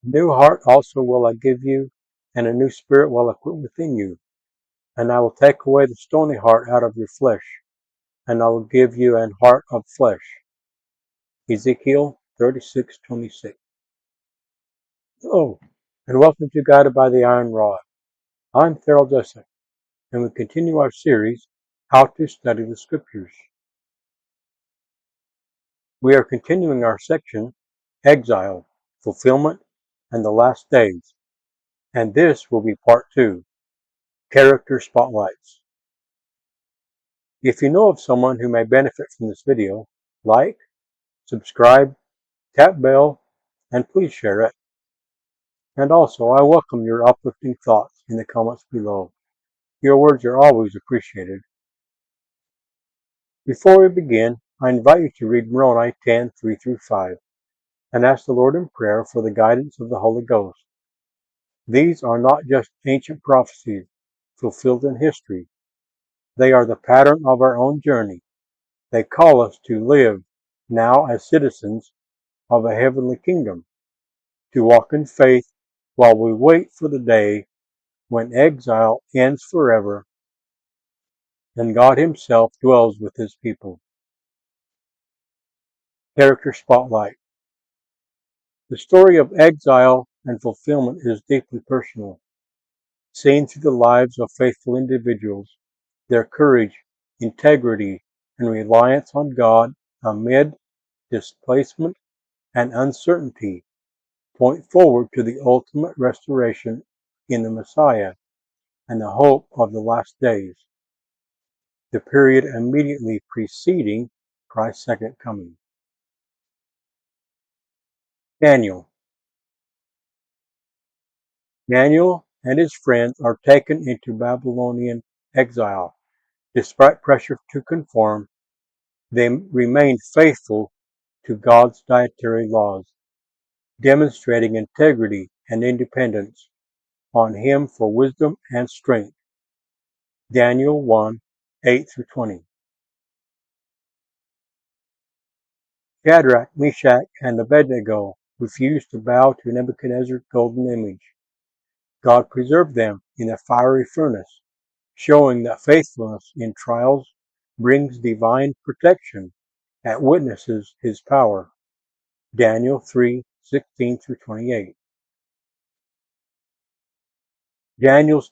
A new heart also will I give you, and a new spirit will I put within you. And I will take away the stony heart out of your flesh, and I will give you an heart of flesh. Ezekiel 36:26. Hello, and welcome to Guided by the Iron Rod. I'm Farrell Jessup, and we continue our series, How to Study the Scriptures. We are continuing our section, Exile, Fulfillment, and the Last Days, and this will be part 2, Character Spotlights. If you know of someone who may benefit from this video, like, subscribe, tap bell, and please share it. And also, I welcome your uplifting thoughts in the comments below. Your words are always appreciated. Before we begin, I invite you to read Moroni 10:3-5 and ask the Lord in prayer for the guidance of the Holy Ghost. These are not just ancient prophecies fulfilled in history. They are the pattern of our own journey. They call us to live now as citizens of a heavenly kingdom, to walk in faith while we wait for the day when exile ends forever and God Himself dwells with His people. Character Spotlight. The story of exile and fulfillment is deeply personal. Seen through the lives of faithful individuals, their courage, integrity, and reliance on God amid displacement and uncertainty point forward to the ultimate restoration in the Messiah and the hope of the last days, the period immediately preceding Christ's second coming. Daniel. Daniel and his friends are taken into Babylonian exile. Despite pressure to conform, they remained faithful to God's dietary laws, demonstrating integrity and independence on Him for wisdom and strength. Daniel 1:8-20. Shadrach, Meshach, and Abednego refused to bow to Nebuchadnezzar's golden image. God preserved them in a fiery furnace, showing that faithfulness in trials brings divine protection and witnesses His power. Daniel 3:16-28. Daniel's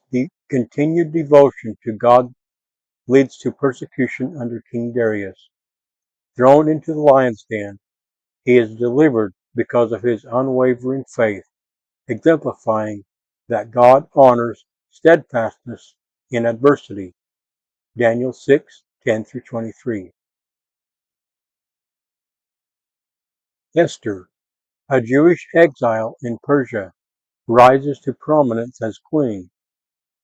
continued devotion to God leads to persecution under King Darius. Thrown into the lion's den, he is delivered because of his unwavering faith, exemplifying that God honors steadfastness in adversity. Daniel 6:10-23. Esther, a Jewish exile in Persia, rises to prominence as queen.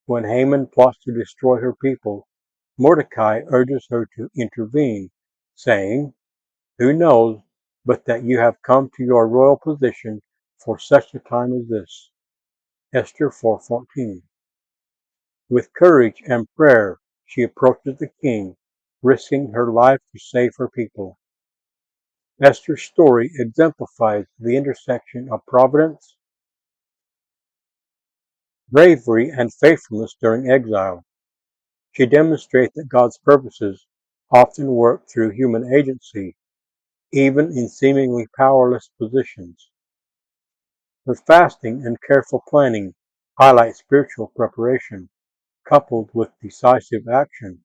When Haman plots to destroy her people, Mordecai urges her to intervene, saying, "Who knows but that you have come to your royal position for such a time as this?" Esther 4:14. With courage and prayer, she approaches the king, risking her life to save her people. Esther's story exemplifies the intersection of providence, bravery, and faithfulness during exile. She demonstrates that God's purposes often work through human agency, even in seemingly powerless positions. Her fasting and careful planning highlight spiritual preparation, coupled with decisive action.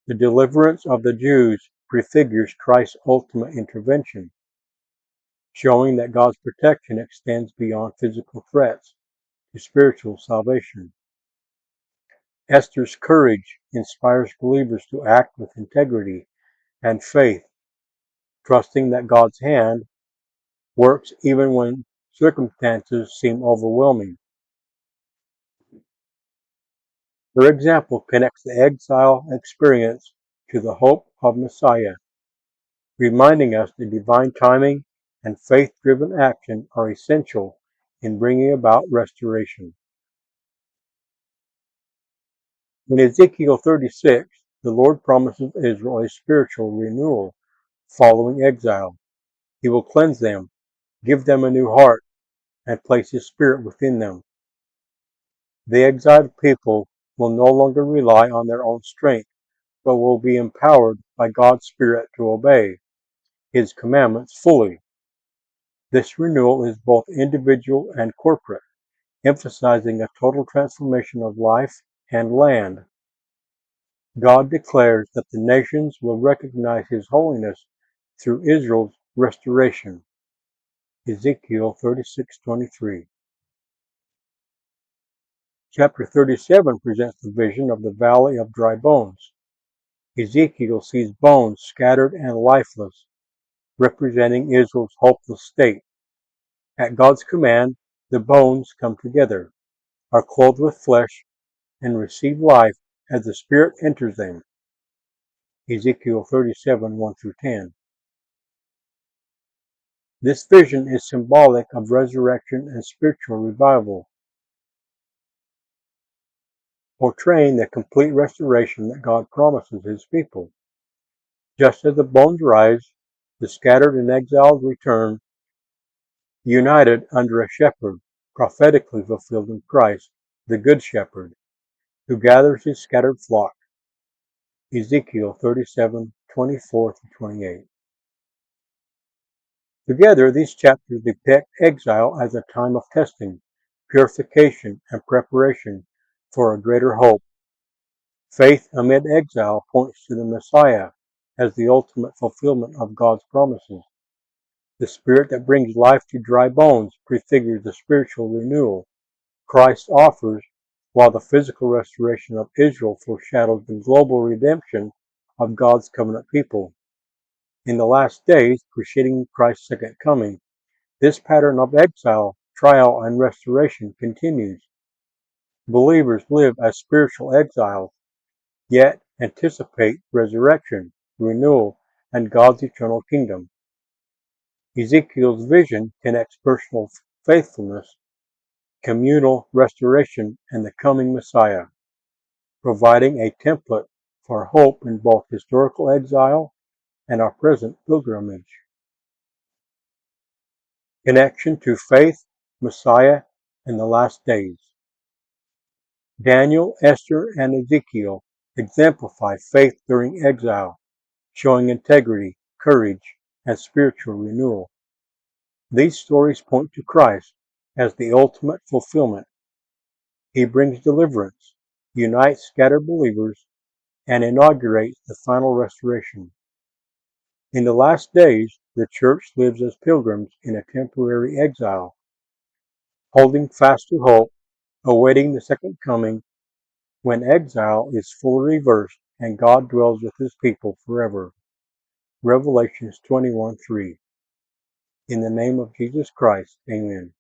The deliverance of the Jews prefigures Christ's ultimate intervention, showing that God's protection extends beyond physical threats to spiritual salvation. Esther's courage inspires believers to act with integrity and faith, trusting that God's hand works even when circumstances seem overwhelming. Her example connects the exile experience to the hope of Messiah, reminding us that divine timing and faith-driven action are essential in bringing about restoration. In Ezekiel 36, the Lord promises Israel a spiritual renewal following exile. He will cleanse them, give them a new heart, and place His Spirit within them. The exiled people will no longer rely on their own strength, but will be empowered by God's Spirit to obey His commandments fully. This renewal is both individual and corporate, emphasizing a total transformation of life and land. God declares that the nations will recognize His holiness through Israel's restoration. Ezekiel 36:23. Chapter 37 presents the vision of the valley of dry bones. Ezekiel sees bones scattered and lifeless, representing Israel's hopeless state. At God's command, the bones come together, are clothed with flesh, and receive life as the Spirit enters them. Ezekiel 37:1-10. This vision is symbolic of resurrection and spiritual revival, portraying the complete restoration that God promises His people. Just as the bones rise, the scattered and exiled return, united under a shepherd, prophetically fulfilled in Christ, the Good Shepherd, who gathers His scattered flock. Ezekiel 37:24-28. Together, these chapters depict exile as a time of testing, purification, and preparation for a greater hope. Faith amid exile points to the Messiah as the ultimate fulfillment of God's promises. The Spirit that brings life to dry bones prefigures the spiritual renewal Christ offers, while the physical restoration of Israel foreshadows the global redemption of God's covenant people. In the last days preceding Christ's second coming, this pattern of exile, trial, and restoration continues. Believers live as spiritual exiles, yet anticipate resurrection, renewal, and God's eternal kingdom. Ezekiel's vision connects personal faithfulness, communal restoration, and the coming Messiah, providing a template for hope in both historical exile and our present pilgrimage. Connection to faith, Messiah, and the last days. Daniel, Esther, and Ezekiel exemplify faith during exile, showing integrity, courage, and spiritual renewal. These stories point to Christ as the ultimate fulfillment. He brings deliverance, unites scattered believers, and inaugurates the final restoration. In the last days, the church lives as pilgrims in a temporary exile, holding fast to hope, awaiting the second coming when exile is fully reversed and God dwells with His people forever. Revelations 21:3. In the name of Jesus Christ, amen.